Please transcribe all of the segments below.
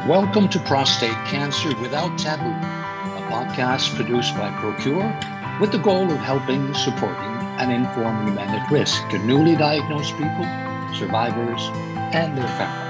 Welcome to Prostate Cancer Without Taboo, a podcast produced by PROCURE with the goal of helping, supporting, and informing men at risk to newly diagnosed people, survivors, and their families.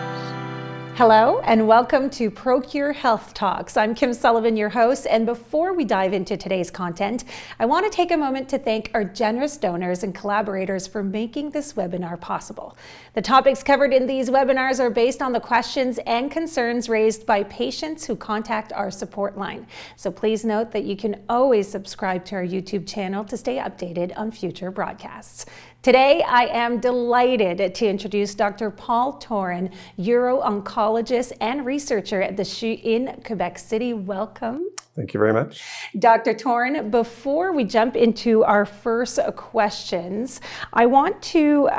Hello and welcome to PROCURE Health Talks. I'm Kim Sullivan, your host, and before we dive into today's content, I want to take a moment to thank our generous donors and collaborators for making this webinar possible. The topics covered in these webinars are based on the questions and concerns raised by patients who contact our support line. So please note that you can always subscribe to our YouTube channel to stay updated on future broadcasts. Today, I am delighted to introduce Dr. Paul Toren, uro-oncologist and researcher at the CHU in Quebec City. Welcome. Thank you very much. Dr. Toren, before we jump into our first questions, I want to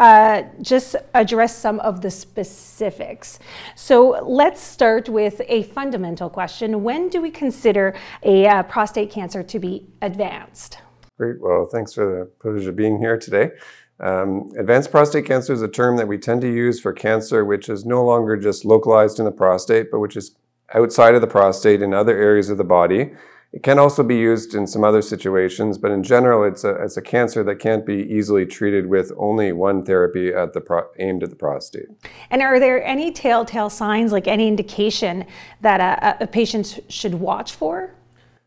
just address some of the specifics. So let's start with a fundamental question. When do we consider a prostate cancer to be advanced? Great. Well, thanks for the privilege of being here today. Advanced prostate cancer is a term that we tend to use for cancer which is no longer just localized in the prostate, but which is outside of the prostate in other areas of the body. It can also be used in some other situations, but in general, it's a cancer that can't be easily treated with only one therapy aimed at the prostate. And are there any telltale signs, like any indication that a patient should watch for?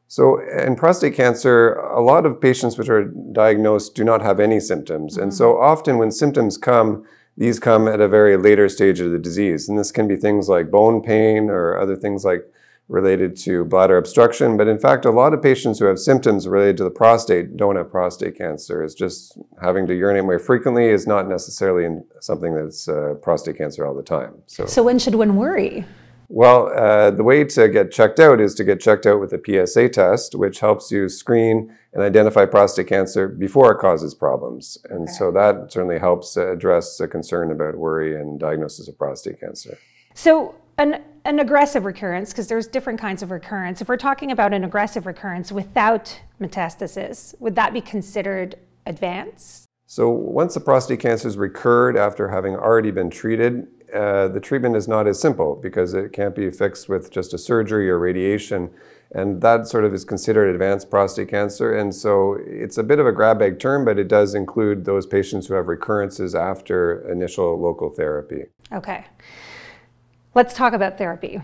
So in prostate cancer, a lot of patients which are diagnosed do not have any symptoms. And so often when symptoms come, these come at a very later stage of the disease. And this can be things like bone pain or other things like related to bladder obstruction. But in fact, a lot of patients who have symptoms related to the prostate don't have prostate cancer. It's just having to urinate more frequently is not necessarily something that's prostate cancer all the time. So when should one worry? Well, the way to get checked out is to get checked out with a PSA test, which helps you screen and identify prostate cancer before it causes problems. And so that certainly helps address the concern about worry and diagnosis of prostate cancer. So an aggressive recurrence, because there's different kinds of recurrence. If we're talking about an aggressive recurrence without metastasis, would that be considered advanced? So once the prostate cancer has recurred after having already been treated, the treatment is not as simple because it can't be fixed with just a surgery or radiation. And that sort of is considered advanced prostate cancer. And so it's a bit of a grab bag term, but it does include those patients who have recurrences after initial local therapy. Okay. Let's talk about therapy.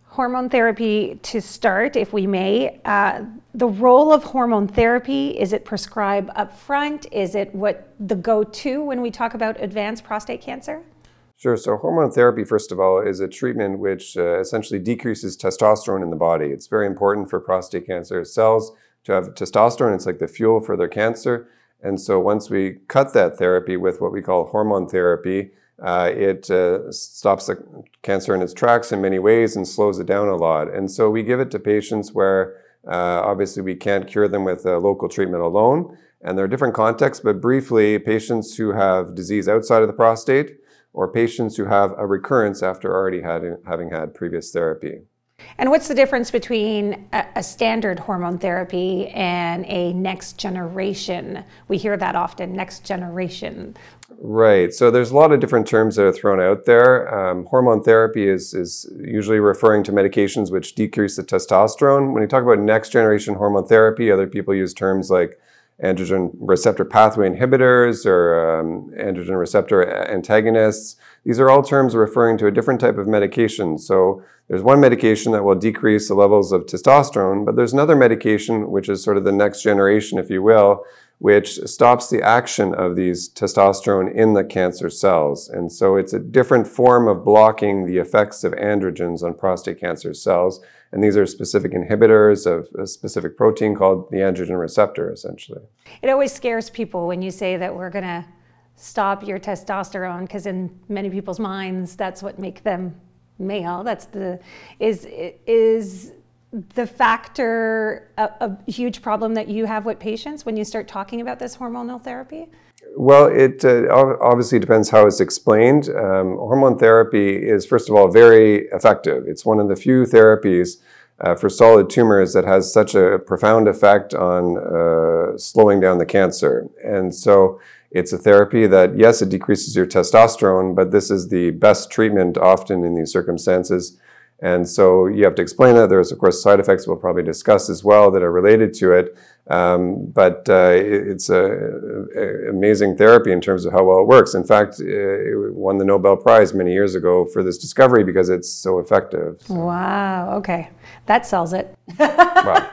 Hormone therapy to start, if we may. The role of hormone therapy, is it prescribed up front? Is it what the go-to when we talk about advanced prostate cancer? Sure. So hormone therapy, first of all, is a treatment which essentially decreases testosterone in the body. It's very important for prostate cancer cells to have testosterone. It's like the fuel for their cancer. And so once we cut that therapy with what we call hormone therapy, it stops the cancer in its tracks in many ways and slows it down a lot. And so we give it to patients where obviously we can't cure them with a local treatment alone. And there are different contexts, but briefly, patients who have disease outside of the prostate, or patients who have a recurrence after already having had previous therapy. And what's the difference between a standard hormone therapy and a next generation? We hear that often, next generation. Right. So there's a lot of different terms that are thrown out there. Hormone therapy is usually referring to medications which decrease the testosterone. When you talk about next generation hormone therapy, other people use terms like androgen receptor pathway inhibitors or androgen receptor antagonists. These are all terms referring to a different type of medication. So there's one medication that will decrease the levels of testosterone, but there's another medication, which is sort of the next generation, if you will, which stops the action of these testosterone in the cancer cells. And so it's a different form of blocking the effects of androgens on prostate cancer cells. And these are specific inhibitors of a specific protein called the androgen receptor, essentially. It always scares people when you say that we're going to stop your testosterone, because in many people's minds, that's what makes them male. That's is the factor a huge problem that you have with patients when you start talking about this hormonal therapy? Well, it obviously depends how it's explained. Hormone therapy is, first of all, very effective. It's one of the few therapies for solid tumors that has such a profound effect on slowing down the cancer. And so it's a therapy that, yes, it decreases your testosterone, but this is the best treatment often in these circumstances. And so you have to explain that. There's, of course, side effects we'll probably discuss as well that are related to it. But it's an amazing therapy in terms of how well it works. In fact, it won the Nobel Prize many years ago for this discovery because it's so effective. So. Wow, okay. That sells it. Wow.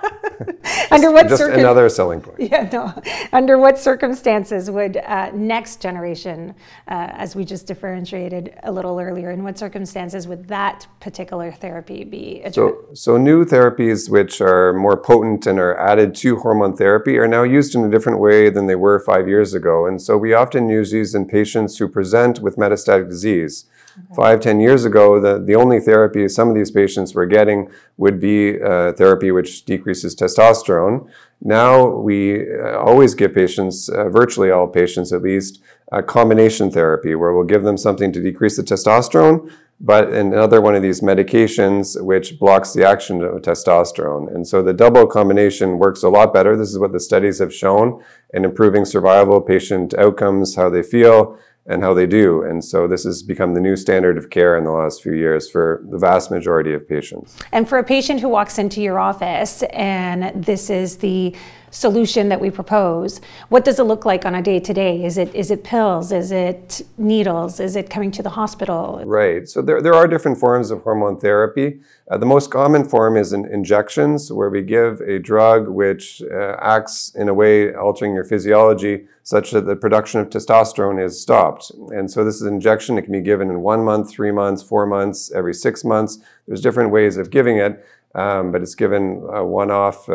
Under what just another selling point. Yeah, no. Under what circumstances would next generation, as we just differentiated a little earlier, in what circumstances would that particular therapy be? So new therapies which are more potent and are added to hormone therapy are now used in a different way than they were 5 years ago. And so we often use these in patients who present with metastatic disease. Okay. 5-10 years ago, the only therapy some of these patients were getting would be therapy which decreases testosterone. Now we always give patients, virtually all patients at least, a combination therapy where we'll give them something to decrease the testosterone, but another one of these medications which blocks the action of testosterone. And so the double combination works a lot better. This is what the studies have shown in improving survival, patient outcomes, how they feel, and how they do. And so this has become the new standard of care in the last few years for the vast majority of patients. And for a patient who walks into your office and this is the solution that we propose, what does it look like on a day-to-day? Is it pills? Is it needles? Is it coming to the hospital? Right. So there are different forms of hormone therapy. The most common form is in injections, where we give a drug which acts in a way altering your physiology such that the production of testosterone is stopped. And so this is an injection. It can be given in 1 month, 3 months, 4 months, every 6 months. There's different ways of giving it. But it's given one-off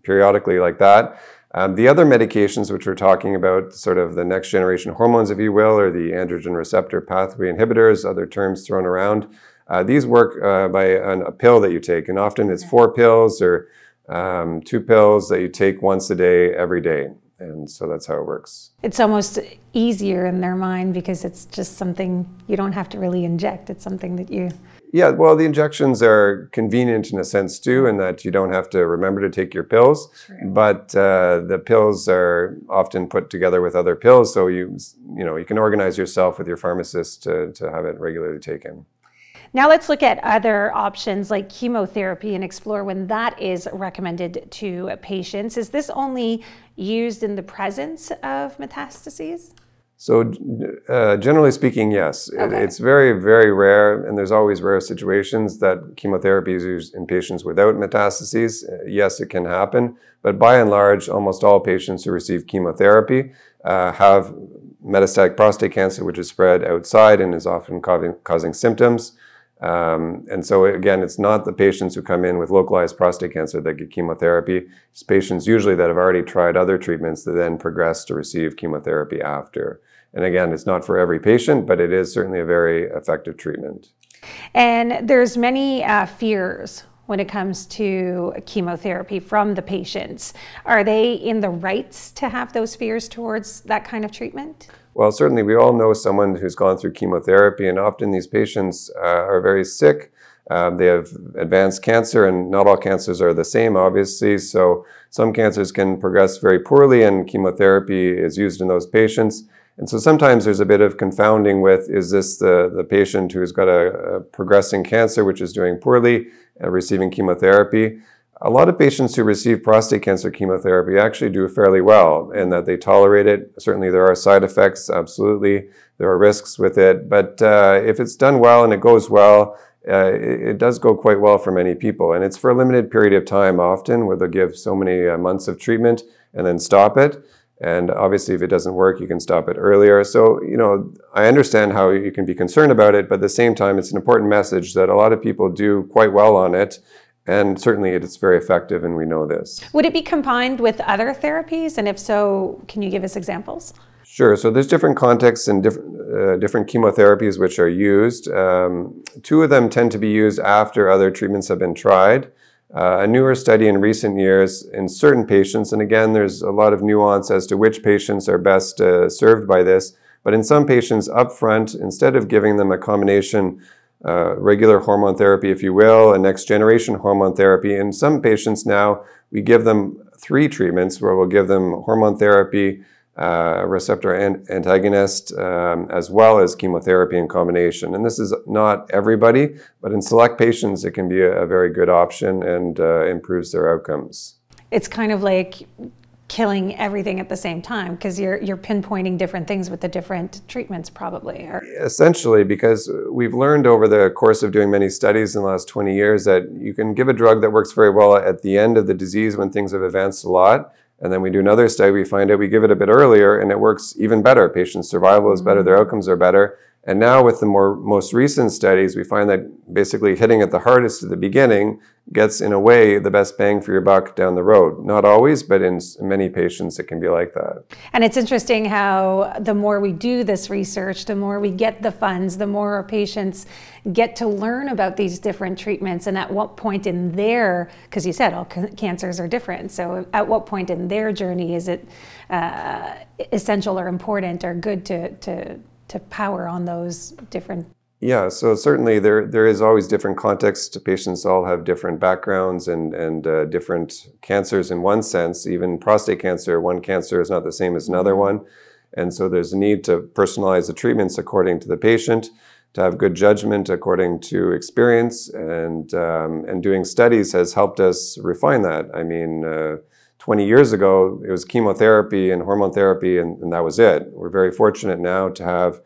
periodically like that. The other medications which we're talking about, sort of the next generation hormones, if you will, or the androgen receptor pathway inhibitors, other terms thrown around, these work by a pill that you take. And often it's 4 pills or 2 pills that you take once a day, every day. And so that's how it works. It's almost easier in their mind because it's just something you don't have to really inject. It's something that you... Yeah, well, the injections are convenient in a sense too, in that you don't have to remember to take your pills. True. But the pills are often put together with other pills, so you can organize yourself with your pharmacist to have it regularly taken. Now let's look at other options like chemotherapy and explore when that is recommended to patients. Is this only used in the presence of metastases? So generally speaking, yes. Okay. It's very, very rare, and there's always rare situations that chemotherapy is used in patients without metastases. Yes, it can happen, but by and large, almost all patients who receive chemotherapy have metastatic prostate cancer, which is spread outside and is often causing symptoms. And so again, it's not the patients who come in with localized prostate cancer that get chemotherapy. It's patients usually that have already tried other treatments that then progress to receive chemotherapy after. And again, it's not for every patient, but it is certainly a very effective treatment. And there's many fears when it comes to chemotherapy from the patients. Are they in the rights to have those fears towards that kind of treatment? Well, certainly we all know someone who's gone through chemotherapy, and often these patients are very sick. They have advanced cancer, and not all cancers are the same, obviously. So some cancers can progress very poorly, and chemotherapy is used in those patients. And so sometimes there's a bit of confounding with, is this the patient who's got a progressing cancer which is doing poorly, receiving chemotherapy? A lot of patients who receive prostate cancer chemotherapy actually do fairly well, and that they tolerate it. Certainly there are side effects, absolutely. There are risks with it. But if it's done well and it goes well, it does go quite well for many people. And it's for a limited period of time often, where they'll give so many months of treatment and then stop it. And obviously, if it doesn't work, you can stop it earlier. So, I understand how you can be concerned about it, but at the same time, it's an important message that a lot of people do quite well on it. And certainly it's very effective, and we know this. Would it be combined with other therapies? And if so, can you give us examples? Sure. So there's different contexts and different chemotherapies which are used. 2 of them tend to be used after other treatments have been tried. A newer study in recent years in certain patients, and again, there's a lot of nuance as to which patients are best served by this, but in some patients up front, instead of giving them a combination regular hormone therapy, if you will, a next generation hormone therapy, in some patients now, we give them 3 treatments where we'll give them hormone therapy receptor antagonist, as well as chemotherapy in combination. And this is not everybody, but in select patients, it can be a very good option and improves their outcomes. It's kind of like killing everything at the same time, because you're pinpointing different things with the different treatments probably. Essentially, because we've learned over the course of doing many studies in the last 20 years that you can give a drug that works very well at the end of the disease when things have advanced a lot. And then we do another study, we find out we give it a bit earlier and it works even better. Patient survival is better, their outcomes are better. And now with the most recent studies, we find that basically hitting it the hardest at the beginning gets, in a way, the best bang for your buck down the road. Not always, but in many patients it can be like that. And it's interesting how the more we do this research, the more we get the funds, the more our patients get to learn about these different treatments, and at what point in their, because you said all cancers are different, so at what point in their journey is it essential or important or good to power on those different? Yeah, so certainly there is always different context. Patients all have different backgrounds and different cancers in one sense. Even prostate cancer, one cancer is not the same as another one. And so there's a need to personalize the treatments according to the patient, to have good judgment according to experience, and doing studies has helped us refine that. I mean, 20 years ago, it was chemotherapy and hormone therapy, and that was it. We're very fortunate now to have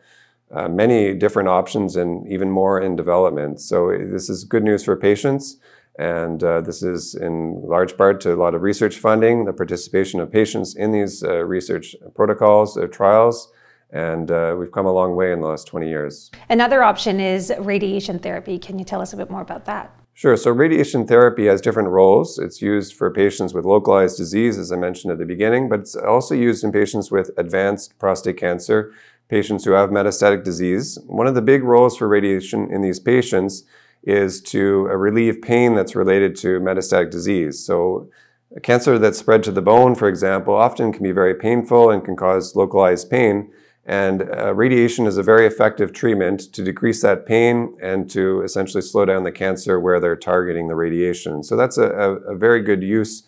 many different options and even more in development. So this is good news for patients, and this is in large part to a lot of research funding, the participation of patients in these research protocols, trials, and we've come a long way in the last 20 years. Another option is radiation therapy. Can you tell us a bit more about that? Sure. So radiation therapy has different roles. It's used for patients with localized disease, as I mentioned at the beginning, but it's also used in patients with advanced prostate cancer, patients who have metastatic disease. One of the big roles for radiation in these patients is to relieve pain that's related to metastatic disease. So a cancer that's spread to the bone, for example, often can be very painful and can cause localized pain. And radiation is a very effective treatment to decrease that pain and to essentially slow down the cancer where they're targeting the radiation. So that's a very good use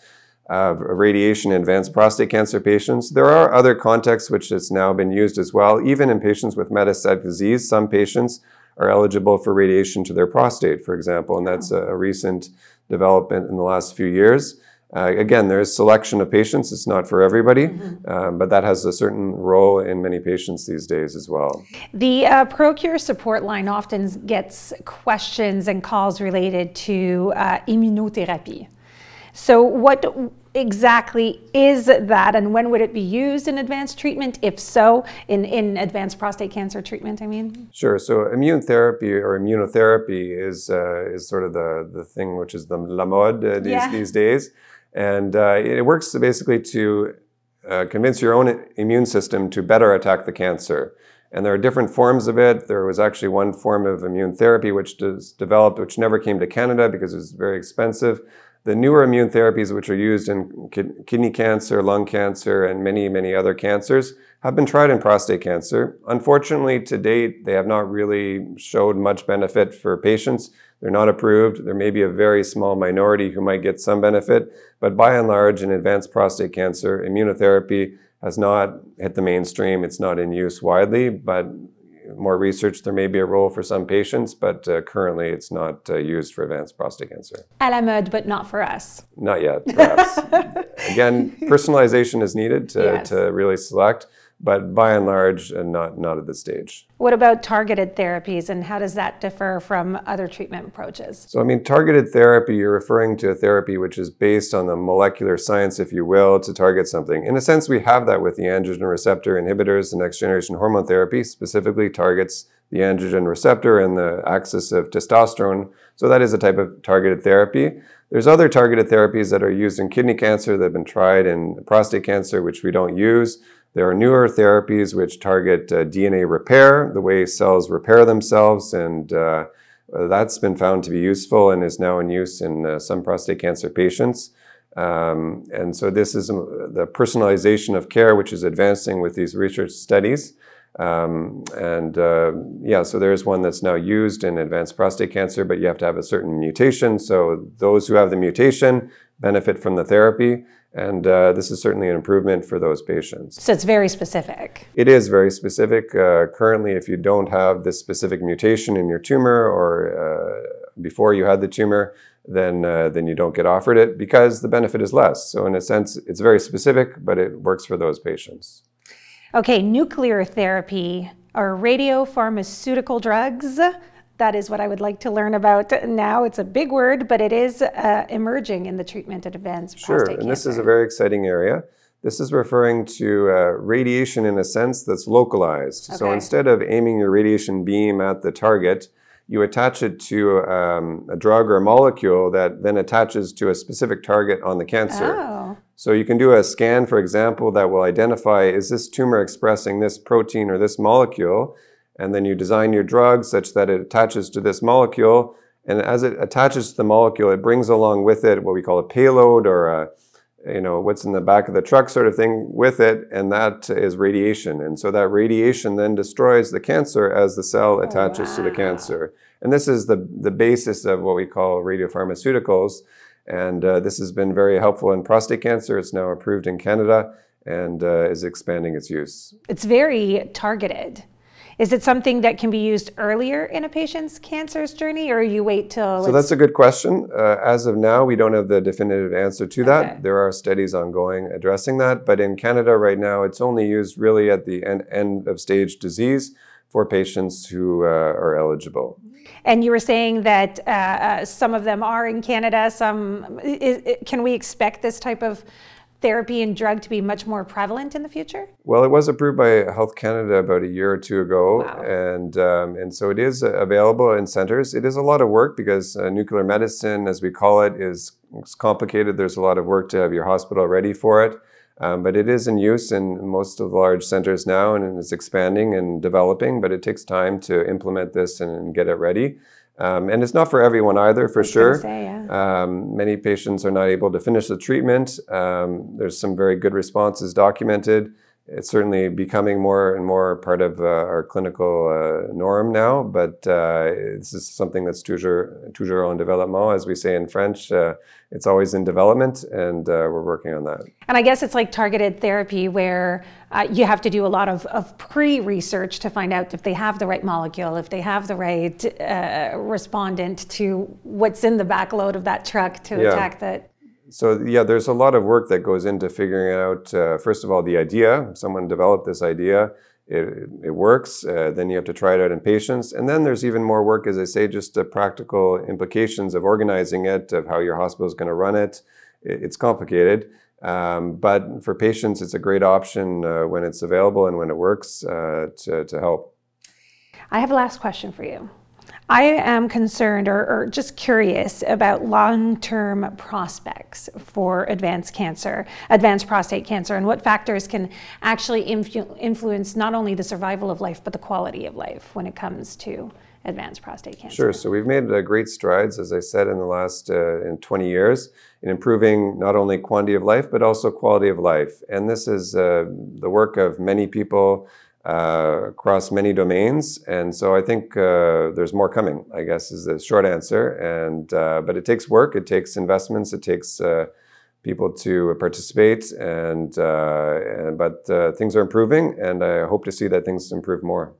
of radiation in advanced prostate cancer patients. There are other contexts which has now been used as well. Even in patients with metastatic disease, some patients are eligible for radiation to their prostate, for example, and that's a recent development in the last few years. Again, there is selection of patients. It's not for everybody, but that has a certain role in many patients these days as well. The PROCURE support line often gets questions and calls related to immunotherapy. So what exactly is that, and when would it be used in advanced treatment, if so, in advanced prostate cancer treatment, I mean? Sure. So immune therapy or immunotherapy is sort of the thing which is the la mode these days. And it works basically to convince your own immune system to better attack the cancer. And there are different forms of it. There was actually one form of immune therapy which was developed, which never came to Canada because it was very expensive. The newer immune therapies, which are used in kidney cancer, lung cancer, and many, many other cancers, have been tried in prostate cancer. Unfortunately, to date, they have not really showed much benefit for patients. They're not approved. There may be a very small minority who might get some benefit, but by and large, in advanced prostate cancer, immunotherapy has not hit the mainstream. It's not in use widely, but more research, there may be a role for some patients, but currently it's not used for advanced prostate cancer. À la mode, but not for us. Not yet, perhaps. Again, personalization is needed to really select, but by and large, not at this stage. What about targeted therapies, and how does that differ from other treatment approaches? So, I mean, targeted therapy, you're referring to a therapy which is based on the molecular science, if you will, to target something. In a sense, we have that with the androgen receptor inhibitors. The next generation hormone therapy specifically targets the androgen receptor and the axis of testosterone. So that is a type of targeted therapy. There's other targeted therapies that are used in kidney cancer that have been tried in prostate cancer, which we don't use. There are newer therapies which target DNA repair, the way cells repair themselves, and that's been found to be useful and is now in use in some prostate cancer patients. And so this is the personalization of care, which is advancing with these research studies. Yeah, so there's one that's now used in advanced prostate cancer, but you have to have a certain mutation. So those who have the mutation benefit from the therapy, And this is certainly an improvement for those patients. So it's very specific. It is very specific. Currently, if you don't have this specific mutation in your tumor or before you had the tumor, then you don't get offered it because the benefit is less. So in a sense, it's very specific, but it works for those patients. Okay, nuclear therapy or radiopharmaceutical drugs. That is what I would like to learn about now. It's a big word, but it is emerging in the treatment of advanced prostate cancer. Sure, and this is a very exciting area. This is referring to radiation in a sense that's localized. Okay. So instead of aiming your radiation beam at the target, you attach it to a drug or a molecule that then attaches to a specific target on the cancer. Oh. So you can do a scan, for example, that will identify, is this tumor expressing this protein or this molecule? And then you design your drug such that it attaches to this molecule. And as it attaches to the molecule, it brings along with it what we call a payload or what's in the back of the truck sort of thing with it. And that is radiation. And so that radiation then destroys the cancer as the cell attaches to the cancer. And this is the basis of what we call radiopharmaceuticals. And this has been very helpful in prostate cancer. It's now approved in Canada and is expanding its use. It's very targeted. Is it something that can be used earlier in a patient's cancer's journey, or you wait till... So that's a good question. As of now, we don't have the definitive answer to that. There are studies ongoing addressing that, but in Canada right now, it's only used really at the end of stage disease for patients who are eligible. And you were saying that some of them are in Canada. Can we expect this type of therapy and drug to be much more prevalent in the future? Well, it was approved by Health Canada about a year or two ago. Wow. And so it is available in centers. It is a lot of work because nuclear medicine, as we call it, is complicated. There's a lot of work to have your hospital ready for it. But it is in use in most of the large centers now, and it's expanding and developing, but it takes time to implement this and get it ready. And it's not for everyone either, for sure. Many patients are not able to finish the treatment. There's some very good responses documented. It's certainly becoming more and more part of our clinical norm now, but this is something that's toujours en développement, as we say in French. It's always in development, and we're working on that. And I guess it's like targeted therapy where you have to do a lot of pre-research to find out if they have the right molecule, if they have the right respondent to what's in the back load of that truck to attack that. So yeah, there's a lot of work that goes into figuring out, first of all, the idea. Someone developed this idea, it works, then you have to try it out in patients. And then there's even more work, as I say, just the practical implications of organizing it, of how your hospital is going to run it. It's complicated, but for patients, it's a great option when it's available and when it works to help. I have a last question for you. I am concerned or just curious about long-term prospects for advanced prostate cancer, and what factors can actually influence not only the survival of life, but the quality of life when it comes to advanced prostate cancer. Sure. So we've made great strides, as I said, in the last 20 years in improving not only quantity of life, but also quality of life. And this is the work of many people across many domains, and so I think there's more coming, I guess, is the short answer. And but it takes work, it takes investments, it takes people to participate, but things are improving, and I hope to see that things improve more.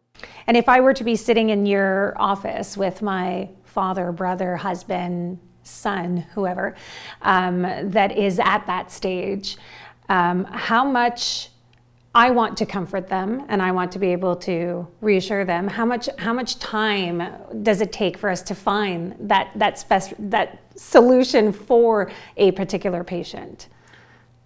And if I were to be sitting in your office with my father, brother, husband, son, whoever, that is at that stage, how much I want to comfort them and I want to be able to reassure them. How much time does it take for us to find that solution for a particular patient?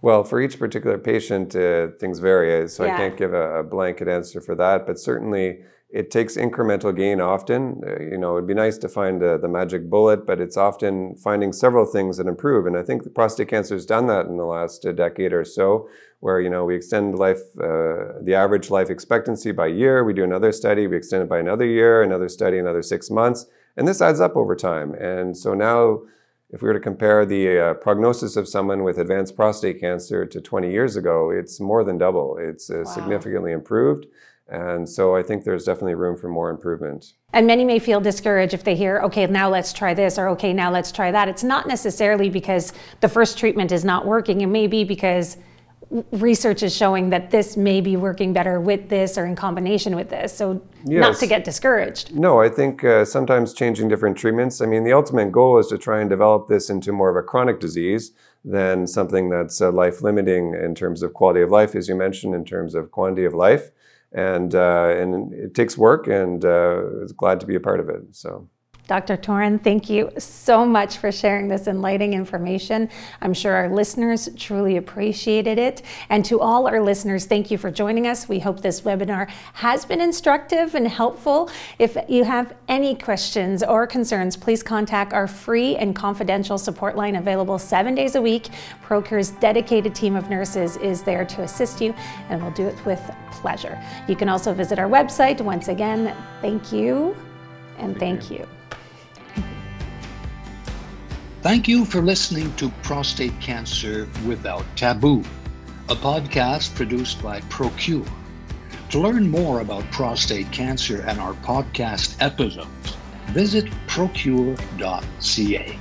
Well, for each particular patient, things vary, so I can't give a blanket answer for that, but certainly it takes incremental gain often. It'd be nice to find the magic bullet, but it's often finding several things that improve. And I think the prostate cancer has done that in the last decade or so, where we extend life, the average life expectancy by year. We do another study, we extend it by another year, another study, another 6 months, and this adds up over time. And so now, if we were to compare the prognosis of someone with advanced prostate cancer to 20 years ago, it's more than double. It's significantly improved. And so I think there's definitely room for more improvement. And many may feel discouraged if they hear, okay, now let's try this, or okay, now let's try that. It's not necessarily because the first treatment is not working. It may be because research is showing that this may be working better with this or in combination with this. So yes. Not to get discouraged. No, I think sometimes changing different treatments. I mean, the ultimate goal is to try and develop this into more of a chronic disease than something that's life-limiting in terms of quality of life, as you mentioned, in terms of quantity of life. And it takes work, and glad to be a part of it. So, Dr. Toren, thank you so much for sharing this enlightening information. I'm sure our listeners truly appreciated it. And to all our listeners, thank you for joining us. We hope this webinar has been instructive and helpful. If you have any questions or concerns, please contact our free and confidential support line available 7 days a week. PROCURE's dedicated team of nurses is there to assist you, and we'll do it with pleasure. You can also visit our website. Once again, thank you and thank you. Thank you for listening to Prostate Cancer Without Taboo, a podcast produced by PROCURE. To learn more about prostate cancer and our podcast episodes, visit procure.ca.